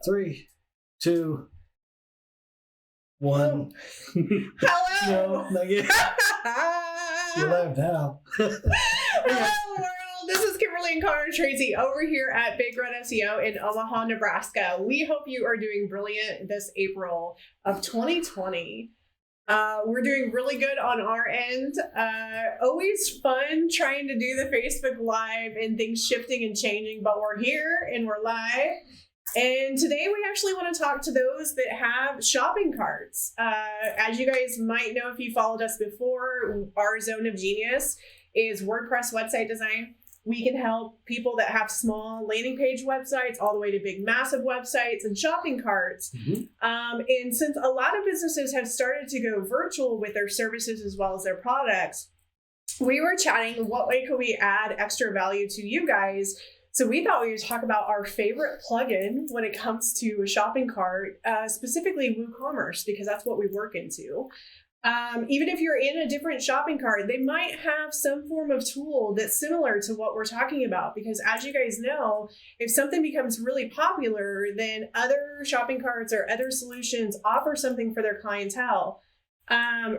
3, 2, 1. Hello. No, not yet. You're live now. Hello, world. This is Kimberly and Connor Tracy over here at Big Red SEO in Omaha, Nebraska. We hope you are doing brilliant this April of 2020. We're doing really good on our end. Always fun trying to do the Facebook Live and things shifting and changing, but we're here and we're live. And today we actually want to talk to those that have shopping carts. As you guys might know if you followed us before, our zone of genius is WordPress website design. We can help people that have small landing page websites all the way to big, massive websites and shopping carts. Mm-hmm. And since a lot of businesses have started to go virtual with their services as well as their products, we were chatting what way could we add extra value to you guys. So we thought we would talk about our favorite plugin when it comes to a shopping cart, specifically WooCommerce, because that's what we work into. Even if you're in a different shopping cart, they might have some form of tool that's similar to what we're talking about. Because as you guys know, if something becomes really popular, then other shopping carts or other solutions offer something for their clientele.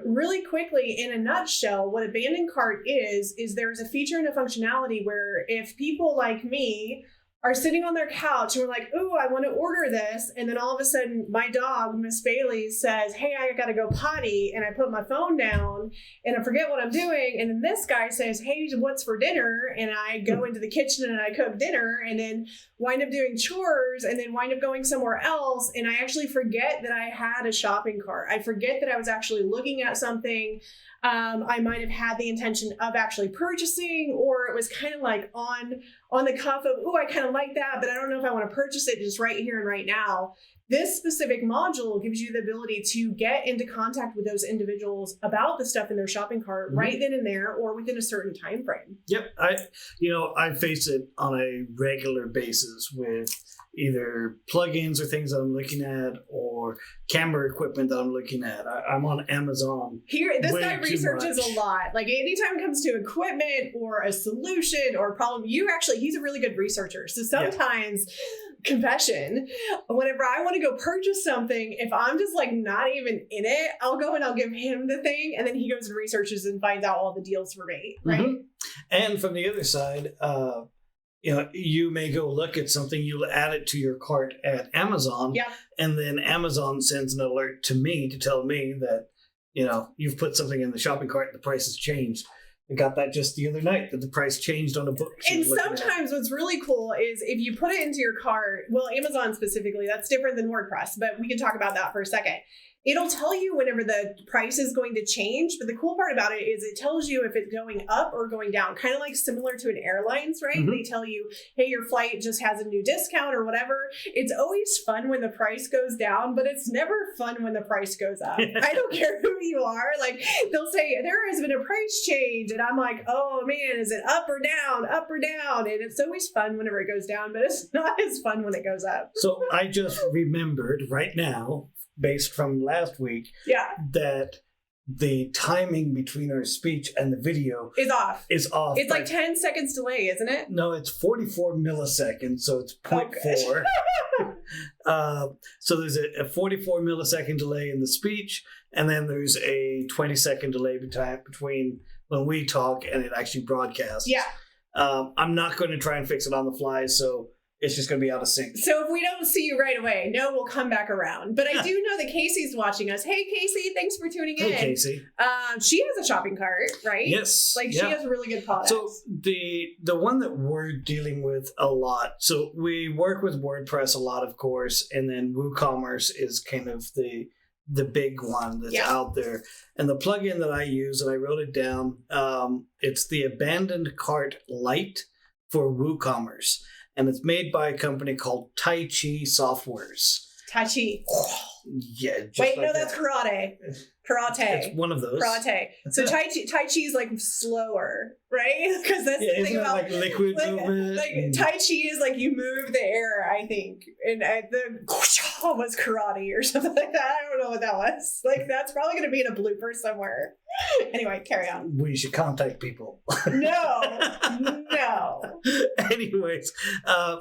Really quickly, in a nutshell, what abandoned cart is there's a feature and a functionality where if people like me are sitting on their couch and we're like, ooh, I want to order this. And then all of a sudden my dog, Miss Bailey, says, hey, I got to go potty. And I put my phone down and I forget what I'm doing. And then this guy says, hey, what's for dinner? And I go into the kitchen and I cook dinner and then wind up doing chores and then wind up going somewhere else. And I actually forget that I had a shopping cart. I forget that I was actually looking at something. I might have had the intention of actually purchasing, or it was kind of like on the cuff of, oh, I kind of like that, but I don't know if I want to purchase it just right here and right now. This specific module gives you the ability to get into contact with those individuals about the stuff in their shopping cart right then and there, or within a certain time frame. Yep. I face it on a regular basis with either plugins or things that I'm looking at or camera equipment that I'm looking at. I'm on Amazon. This guy researches a lot. Like anytime it comes to equipment or a solution or a problem, he's a really good researcher. So sometimes, confession, whenever I want to go purchase something, if I'm just like not even in it, I'll go and I'll give him the thing. And then he goes and researches and finds out all the deals for me. Right. Mm-hmm. And from the other side, you may go look at something, you'll add it to your cart at Amazon, and then Amazon sends an alert to me to tell me that, you've put something in the shopping cart and the price has changed. I got that just the other night, that the price changed on a book. And sometimes what's really cool is if you put it into your cart, well, Amazon specifically, that's different than WordPress, but we can talk about that for a second. It'll tell you whenever the price is going to change, but the cool part about it is it tells you if it's going up or going down, kind of like similar to an airlines, right? Mm-hmm. They tell you, hey, your flight just has a new discount or whatever. It's always fun when the price goes down, but it's never fun when the price goes up. I don't care who you are. Like they'll say, there has been a price change. And I'm like, oh man, is it up or down, up or down? And it's always fun whenever it goes down, but it's not as fun when it goes up. So I just remembered right now, based from last week, that the timing between our speech and the video is off. It's like 10 seconds delay, isn't it? No, it's 44 milliseconds, so it's 0.4. So there's a 44 millisecond delay in the speech, and then there's a 20-second delay between when we talk and it actually broadcasts. Yeah. I'm not going to try and fix it on the fly, so it's just going to be out of sync. So if we don't see you right away, no, we'll come back around. But I do know that Casey's watching us. Hey, Casey, thanks for tuning in. Hey, Casey. She has a shopping cart, right? Yes. She has really good products. So the one that we're dealing with a lot, so we work with WordPress a lot, of course, and then WooCommerce is kind of the big one that's out there. And the plugin that I use, and I wrote it down, it's the Abandoned Cart Lite for WooCommerce. And it's made by a company called Tai Chi Softwares. Tai Chi. Yeah. Wait, no, that's karate. Karate. It's one of those. Karate. So Tai Chi is like slower, right? Because that's the thing about like liquid movement. Like Tai Chi is like you move the air, I think, and the was karate or something like that. I don't know what that was. Like that's probably going to be in a blooper somewhere. Anyway, carry on. We should contact people. No. Anyways,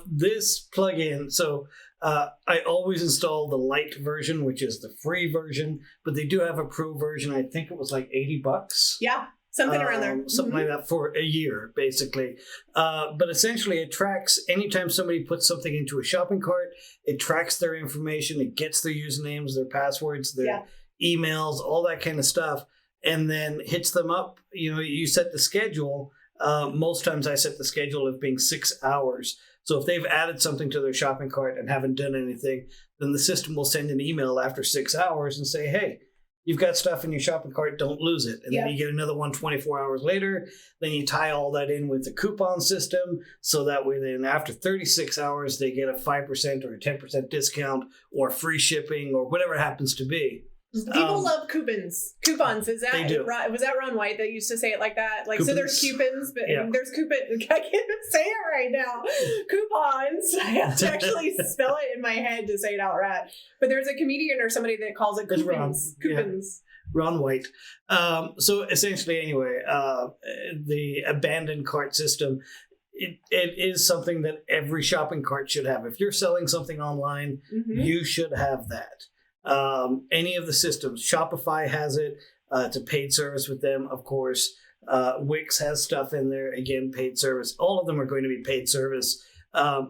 this plugin. So I always install the Lite version, which is the free version, but they do have a pro version. I think it was like $80. Yeah. Something around there. Something like that for a year, basically. But essentially, it tracks anytime somebody puts something into a shopping cart, it tracks their information, it gets their usernames, their passwords, their emails, all that kind of stuff, and then hits them up. You set the schedule. Most times I set the schedule of being 6 hours. So if they've added something to their shopping cart and haven't done anything, then the system will send an email after 6 hours and say, hey, you've got stuff in your shopping cart, don't lose it. And then you get another one 24 hours later. Then you tie all that in with the coupon system. So that way then after 36 hours, they get a 5% or a 10% discount or free shipping or whatever it happens to be. People love coupons. Coupons, was that Ron White that used to say it like that? Like, coupons. So there's coupons, but there's coupon. I can't even say it right now. Coupons. I have to actually spell it in my head to say it out right. But there's a comedian or somebody that calls it coupons. Coupons. Ron White. So essentially, anyway, the abandoned cart system, it is something that every shopping cart should have. If you're selling something online, you should have that. Any of the systems, Shopify has it. It's a paid service with them, of course. Wix has stuff in there, again, paid service. All of them are going to be paid service.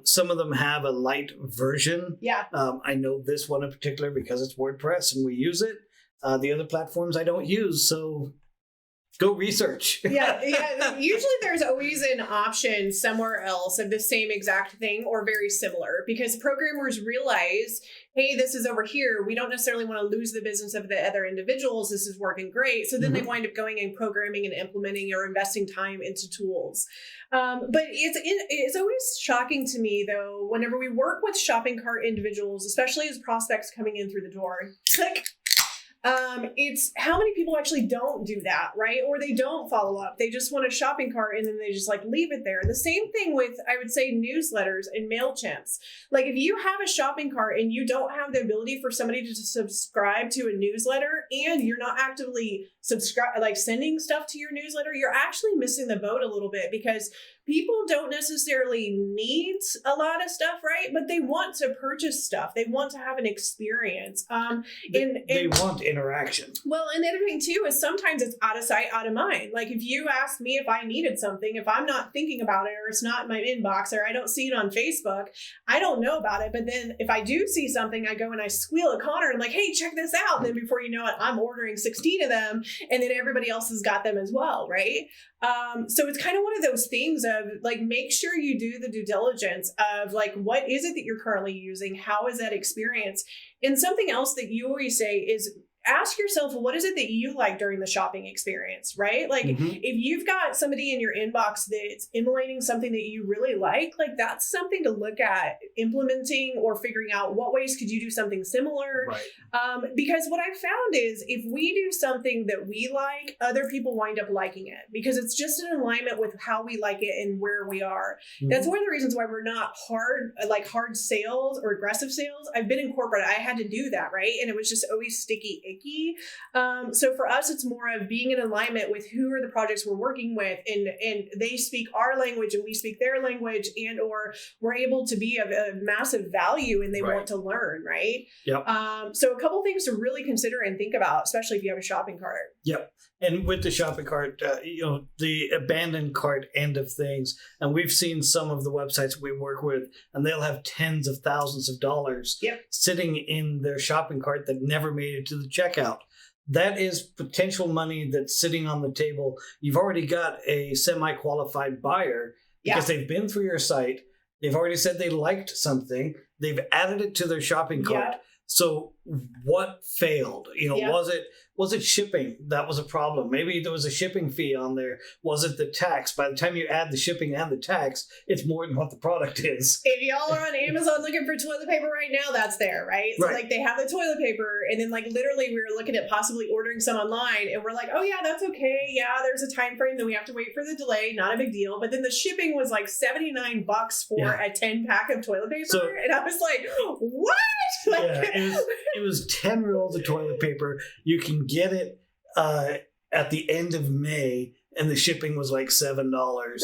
Some of them have a light version. Yeah. I know this one in particular because it's WordPress and we use it. The other platforms I don't use, so go research. Yeah. Usually there's always an option somewhere else of the same exact thing or very similar, because programmers realize, hey, this is over here. We don't necessarily want to lose the business of the other individuals. This is working great. So then they wind up going and programming and implementing or investing time into tools. But it's always shocking to me, though, whenever we work with shopping cart individuals, especially as prospects coming in through the door, click. It's how many people actually don't do that, right? Or they don't follow up. They just want a shopping cart and then they just like leave it there. The same thing with, I would say, newsletters and MailChimps. Like if you have a shopping cart and you don't have the ability for somebody to subscribe to a newsletter and you're not actively sending stuff to your newsletter, you're actually missing the boat a little bit, because people don't necessarily need a lot of stuff, right? But they want to purchase stuff. They want to have an experience. They want interaction. Well, and the other thing too is sometimes it's out of sight, out of mind. Like if you ask me if I needed something, if I'm not thinking about it, or it's not in my inbox, or I don't see it on Facebook, I don't know about it. But then if I do see something, I go and I squeal at Connor and I'm like, hey, check this out. And then before you know it, I'm ordering 16 of them, and then everybody else has got them as well, right? So it's kind of one of those things of like, make sure you do the due diligence of like, what is it that you're currently using? How is that experience? And something else that you always say is, ask yourself, what is it that you like during the shopping experience, right? Like if you've got somebody in your inbox that's emulating something that you really like that's something to look at implementing or figuring out what ways could you do something similar. Right. Because what I've found is if we do something that we like, other people wind up liking it because it's just in alignment with how we like it and where we are. That's one of the reasons why we're not hard sales or aggressive sales. I've been in corporate. I had to do that, right? And it was just always sticky. So for us, it's more of being in alignment with who are the projects we're working with, and they speak our language and we speak their language, and or we're able to be of a massive value and they want to learn, right? Yep. So a couple things to really consider and think about, especially if you have a shopping cart. Yep. And with the shopping cart, the abandoned cart end of things, and we've seen some of the websites we work with, and they'll have tens of thousands of dollars sitting in their shopping cart that never made it to the checkout. That is potential money that's sitting on the table. You've already got a semi-qualified buyer because they've been through your site. They've already said they liked something. They've added it to their shopping cart. So what failed? Was it shipping? That was a problem. Maybe there was a shipping fee on there. Was it the tax? By the time you add the shipping and the tax, it's more than what the product is. If y'all are on Amazon looking for toilet paper right now, that's there, right? So like they have the toilet paper, and then like literally we were looking at possibly ordering some online, and we're like, oh yeah, that's okay. Yeah, there's a time frame, then we have to wait for the delay. Not a big deal. But then the shipping was like $79 for a 10-pack of toilet paper, and I was like, what? It was 10 rolls of toilet paper. You can get it at the end of May, and the shipping was like $7.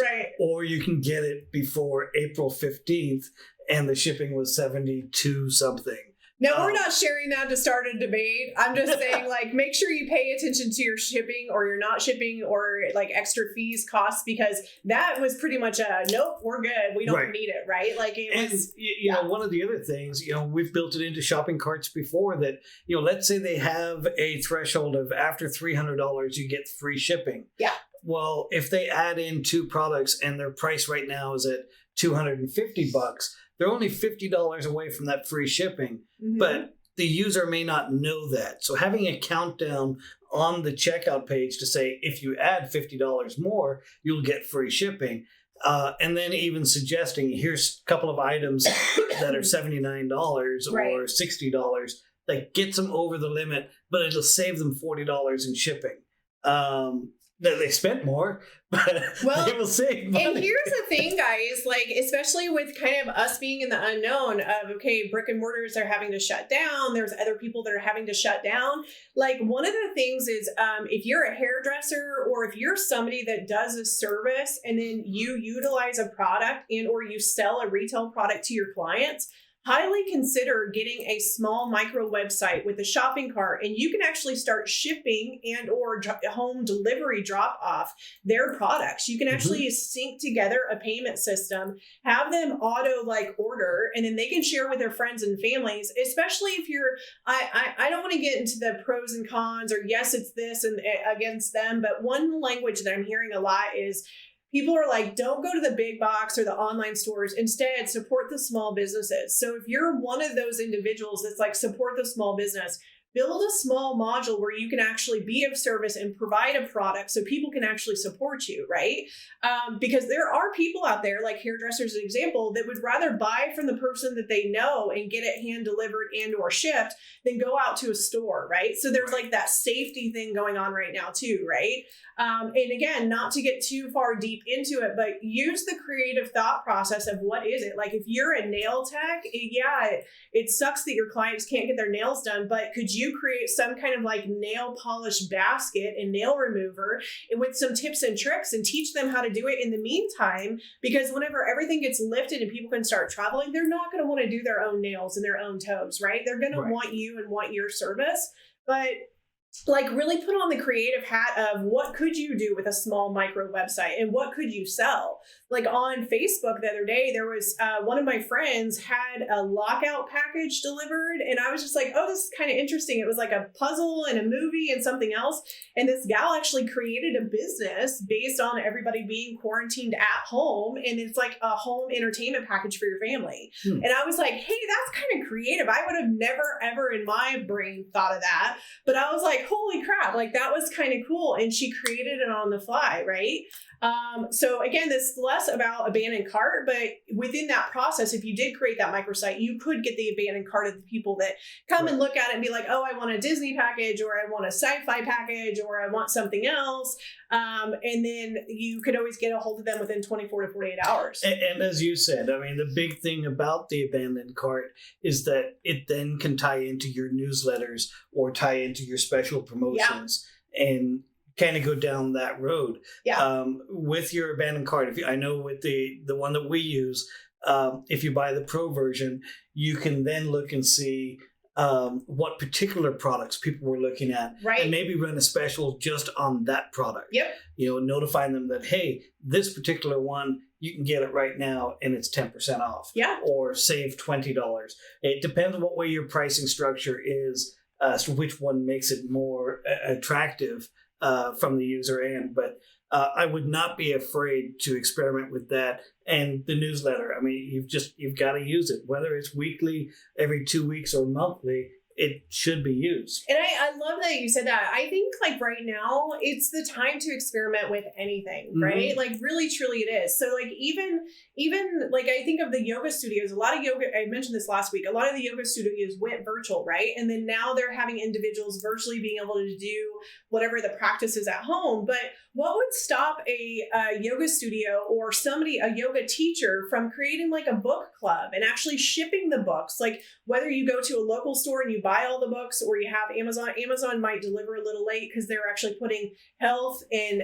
Right. Or you can get it before April 15th, and the shipping was 72 something. No, we're not sharing that to start a debate. I'm just saying, like, make sure you pay attention to your shipping or you're not shipping or like extra fees, costs, because that was pretty much nope, we're good. We don't need it, right? Like, it was. You know, one of the other things, you know, we've built it into shopping carts before that, you know, let's say they have a threshold of after $300, you get free shipping. Yeah. Well, if they add in 2 products and their price right now is at $250, they're only $50 away from that free shipping, but the user may not know that. So having a countdown on the checkout page to say, if you add $50 more, you'll get free shipping. And then even suggesting, here's a couple of items that are $79 or $60 that gets them over the limit, but it'll save them $40 in shipping. They spent more, but they will save money. And here's the thing, guys, like, especially with kind of us being in the unknown of, okay, brick and mortars are having to shut down. There's other people that are having to shut down. Like, one of the things is if you're a hairdresser or if you're somebody that does a service and then you utilize a product and or you sell a retail product to your clients, highly consider getting a small micro website with a shopping cart, and you can actually start shipping and or home delivery drop off their products. You can actually sync together a payment system, have them auto like order, and then they can share with their friends and families, especially if you're, I don't want to get into the pros and cons or yes, it's this and against them. But one language that I'm hearing a lot is people are like, don't go to the big box or the online stores. Instead, support the small businesses. So if you're one of those individuals that's like, support the small business, build a small module where you can actually be of service and provide a product so people can actually support you, right? Because there are people out there, like hairdressers, an example, that would rather buy from the person that they know and get it hand delivered and or shipped than go out to a store, right? So there's like that safety thing going on right now too, right? And again, not to get too far deep into it, but use the creative thought process of what is it? Like if you're a nail tech, it sucks that your clients can't get their nails done, but could you create some kind of like nail polish basket and nail remover with some tips and tricks and teach them how to do it in the meantime? Because whenever everything gets lifted and people can start traveling, they're not going to want to do their own nails and their own toes, right? They're going to want you and want your service. But like really put on the creative hat of what could you do with a small micro website and what could you sell? Like on Facebook the other day, there was one of my friends had a lockout package delivered. And I was just like, oh, this is kind of interesting. It was like a puzzle and a movie and something else. And this gal actually created a business based on everybody being quarantined at home. And it's like a home entertainment package for your family. And I was like, hey, that's kind of creative. I would have never, ever in my brain thought of that. But I was like, holy crap, like that was kind of cool. And she created it on the fly, right? So again, this is less about abandoned cart, but within that process, if you did create that microsite, you could get the abandoned cart of the people that come and look at it and be like, oh, I want a Disney package, or I want a sci-fi package, or I want something else. And then you could always get a hold of them within 24 to 48 hours. And as you said, I mean, the big thing about the abandoned cart is that it then can tie into your newsletters or tie into your special promotions and kind of go down that road. With your abandoned cart. I know with the one that we use, if you buy the pro version, you can then look and see what particular products people were looking at, and maybe run a special just on that product. You know, notifying them that, hey, this particular one, you can get it right now and it's 10% off. Or save $20. It depends on what way your pricing structure is, so which one makes it more attractive from the user end. But I would not be afraid to experiment with that. And the newsletter, I mean, you've got to use it, whether it's weekly, every 2 weeks, or monthly. It should be used. And I love that you said that. I think like right now it's the time to experiment with anything, right? Like really, truly it is. So like even like I think of the yoga studios, a lot of yoga, I mentioned this last week, a lot of the yoga studios went virtual, right? And then now they're having individuals virtually being able to do whatever the practice is at home. But what would stop a yoga studio or a yoga teacher from creating like a book club and actually shipping the books? Like whether you go to a local store and you buy all the books, or you have Amazon. Amazon might deliver a little late because they're actually putting health and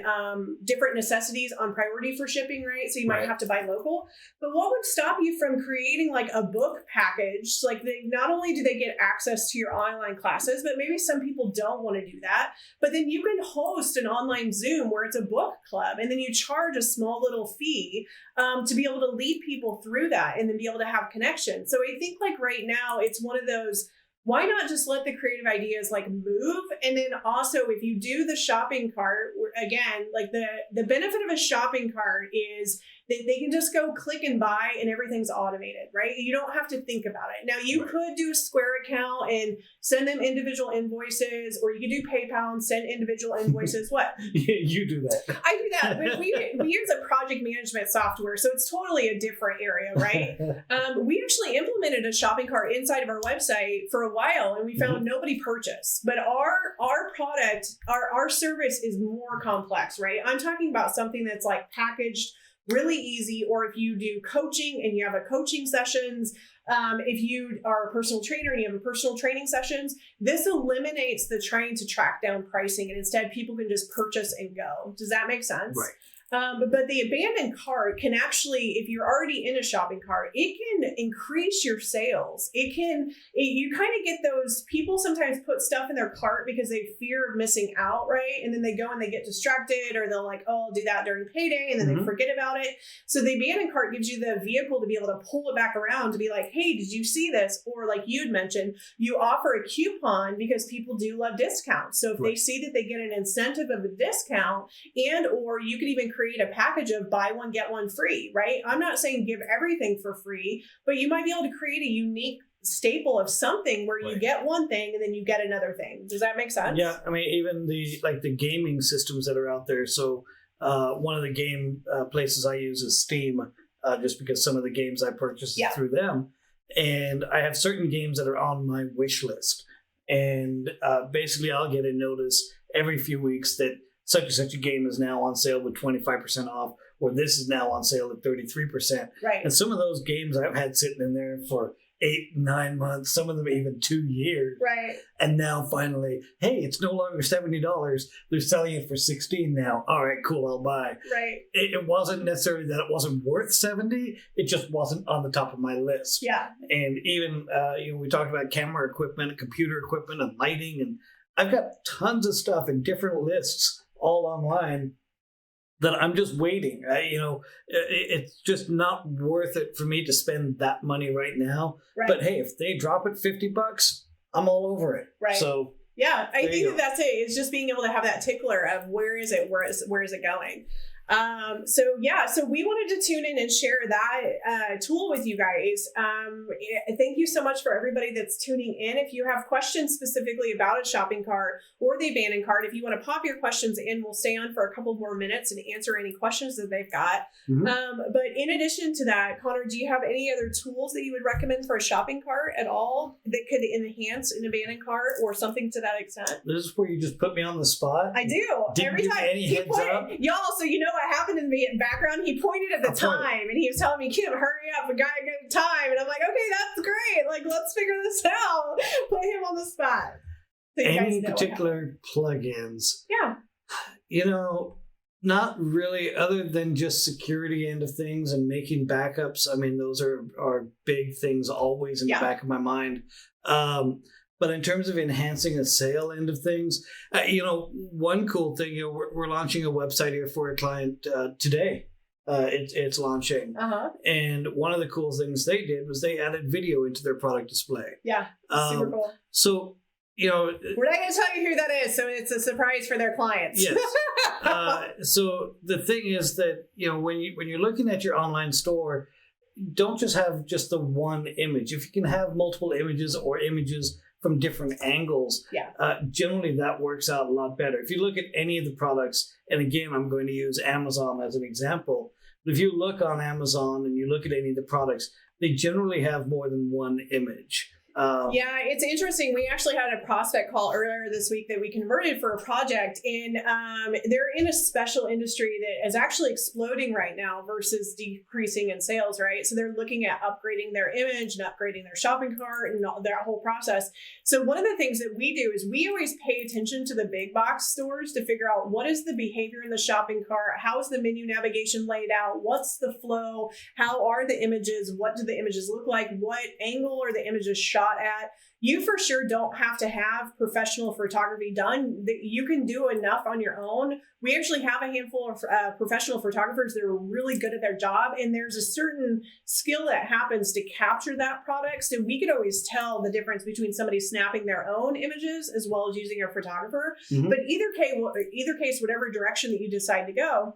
different necessities on priority for shipping, right? So you might have to buy local. But what would stop you from creating like a book package? Like not only do they get access to your online classes, but maybe some people don't want to do that. But then you can host an online Zoom where it's a book club, and then you charge a small little fee to be able to lead people through that and then be able to have connection. So I think like right now it's one of those, why not just let the creative ideas like move? And then also if you do the shopping cart, again, like the benefit of a shopping cart is that they can just go click and buy and everything's automated, right? You don't have to think about it. Now you could do a Square account and send them individual invoices, or you could do PayPal and send individual invoices. What? You do that. I do that. We use a project management software, so it's totally a different area, right? We actually implemented a shopping cart inside of our website for a while, and we found nobody purchased. But our product, our service is more complex, right? I'm talking about something that's like packaged really easy, or if you do coaching and you have a coaching sessions, if you are a personal trainer and you have a personal training sessions, this eliminates the trying to track down pricing, and instead people can just purchase and go. Does that make sense? Right. But the abandoned cart can actually, if you're already in a shopping cart, it can increase your sales. You kind of get those people sometimes put stuff in their cart because they fear of missing out, right? And then they go and they get distracted, or they'll like, oh, I'll do that during payday, and then they forget about it. So the abandoned cart gives you the vehicle to be able to pull it back around to be like, hey, did you see this? Or like you'd mentioned, you offer a coupon because people do love discounts. So if they see that they get an incentive of a discount, and or you could even create a package of buy one, get one free, right? I'm not saying give everything for free, but you might be able to create a unique staple of something where you get one thing and then you get another thing. Does that make sense? Yeah. I mean, even the gaming systems that are out there. So one of the game places I use is Steam, just because some of the games I purchase through them. And I have certain games that are on my wish list. And basically I'll get a notice every few weeks that such and such a game is now on sale with 25% off, or this is now on sale at 33%. Right. And some of those games I've had sitting in there for 8-9 months, some of them even 2 years. Right. And now finally, hey, it's no longer $70. They're selling it for $16 now. All right, cool, I'll buy. Right. It wasn't necessarily that it wasn't worth $70. It just wasn't on the top of my list. Yeah. And even we talked about camera equipment, computer equipment, and lighting, and I've got tons of stuff in different lists all online that I'm just waiting. It's just not worth it for me to spend that money right now. Right. But hey, if they drop it $50, I'm all over it. Right. So yeah, I think that's it. It's just being able to have that tickler of where is it going. So we wanted to tune in and share that tool with you guys. Thank you so much for everybody that's tuning in. If you have questions specifically about a shopping cart or the abandoned cart, if you want to pop your questions in, we'll stay on for a couple more minutes and answer any questions that they've got. But in addition to that, Connor, do you have any other tools that you would recommend for a shopping cart at all that could enhance an abandoned cart or something to that extent? This is where you just put me on the spot. I do. Didn't give me any heads up. Y'all, so you know what happened in the background? He pointed at the time and he was telling me, Kim, hurry up, we gotta get time. And I'm like, okay, that's great. Like, let's figure this out. Put him on the spot. So any particular plugins? Yeah. Not really, other than just security end of things and making backups. I mean, those are big things always in the back of my mind. But in terms of enhancing a sale end of things, one cool thing, we're launching a website here for a client today. It's launching. And one of the cool things they did was they added video into their product display. Yeah, super cool. So, we're not going to tell you who that is, so it's a surprise for their clients. Yes. So the thing is that, when you're looking at your online store, don't just have just the one image. If you can have multiple images or images from different angles, generally that works out a lot better. If you look at any of the products, and again, I'm going to use Amazon as an example, but if you look on Amazon and you look at any of the products, they generally have more than one image. Yeah, it's interesting. We actually had a prospect call earlier this week that we converted for a project, and they're in a special industry that is actually exploding right now versus decreasing in sales, right? So they're looking at upgrading their image and upgrading their shopping cart and all, that whole process. So one of the things that we do is we always pay attention to the big box stores to figure out what is the behavior in the shopping cart, how is the menu navigation laid out, what's the flow, how are the images, what do the images look like, what angle are the images shot at. You for sure don't have to have professional photography done. You can do enough on your own. We actually have a handful of professional photographers that are really good at their job, and there's a certain skill that happens to capture that product. So we could always tell the difference between somebody snapping their own images as well as using a photographer. Mm-hmm. But either case, whatever direction that you decide to go,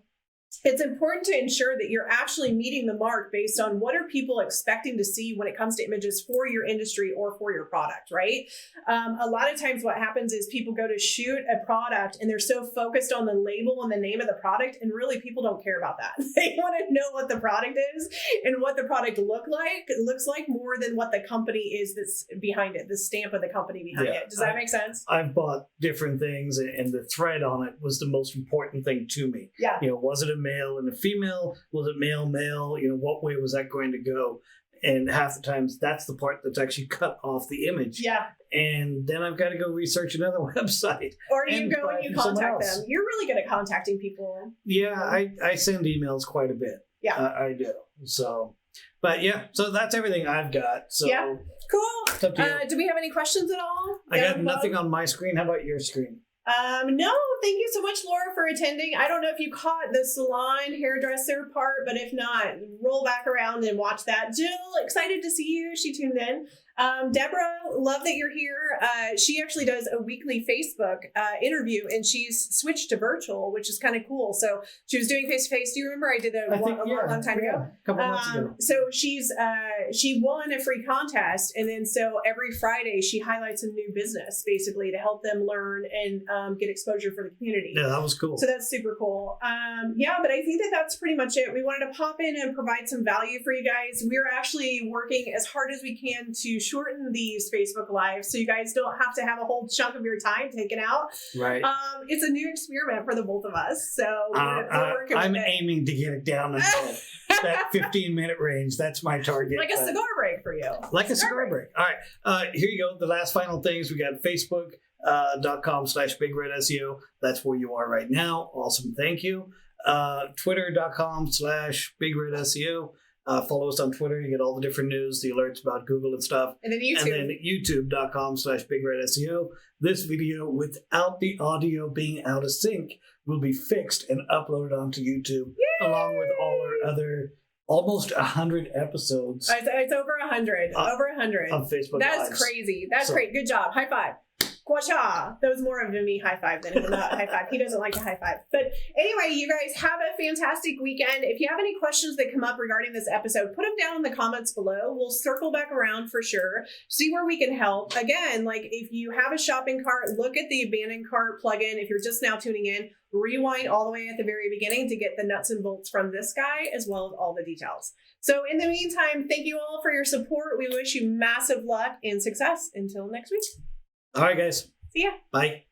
it's important to ensure that you're actually meeting the mark based on what are people expecting to see when it comes to images for your industry or for your product, right? A lot of times what happens is people go to shoot a product and they're so focused on the label and the name of the product, and really people don't care about that. They want to know what the product is and what the product looks like more than what the company is that's behind it, the stamp of the company behind it. Does that make sense? I've bought different things, and the thread on it was the most important thing to me. Yeah. Was it a male and a female? Was it male? What way was that going to go? And half the times that's the part that's actually cut off the image. Yeah. And then I've got to go research another website. Or you go and you contact them. You're really good at contacting people. Yeah, I send emails quite a bit. Yeah. I do. So, but yeah, so that's everything I've got. So yeah. Cool. Do we have any questions at all? I got nothing on my screen. How about your screen? No, thank you so much, Laura, for attending. I don't know if you caught the salon hairdresser part, but if not, roll back around and watch that. Jill, excited to see you. She tuned in. Deborah, love that you're here. She actually does a weekly Facebook interview, and she's switched to virtual, which is kind of cool. So she was doing face-to-face. Do you remember I did a long time ago? A couple months ago. So she won a free contest, and then so every Friday she highlights a new business basically to help them learn and get exposure for the community. Yeah, that was cool. So that's super cool. But I think that's pretty much it. We wanted to pop in and provide some value for you guys. We're actually working as hard as we can to shorten these Facebook Lives so you guys don't have to have a whole chunk of your time taken out. Right. It's a new experiment for the both of us. So we're working I'm with it. aiming to get it down until that 15-minute range. That's my target. Like a cigar break for you. Like a cigar break. All right. Here you go. The last final things. We got Facebook.com/BigRedSEO. That's where you are right now. Awesome. Thank you. Twitter.com/BigRedSEO. Follow us on Twitter. You get all the different news, the alerts about Google and stuff. And then YouTube. And then YouTube.com/BigRedSEO. This video, without the audio being out of sync, will be fixed and uploaded onto YouTube. Yay! Along with all our other almost 100 episodes. It's over 100. Over 100. On Facebook That's Lives. crazy. That's great. Good job. High five. Gwacha. That was more of a me high five than a high five. He doesn't like to high five. But anyway, you guys have a fantastic weekend. If you have any questions that come up regarding this episode, put them down in the comments below. We'll circle back around for sure. See where we can help. Again, like if you have a shopping cart, look at the abandoned cart plugin. If you're just now tuning in, rewind all the way at the very beginning to get the nuts and bolts from this guy, as well as all the details. So in the meantime, thank you all for your support. We wish you massive luck and success. Until next week. All right, guys. See ya. Bye.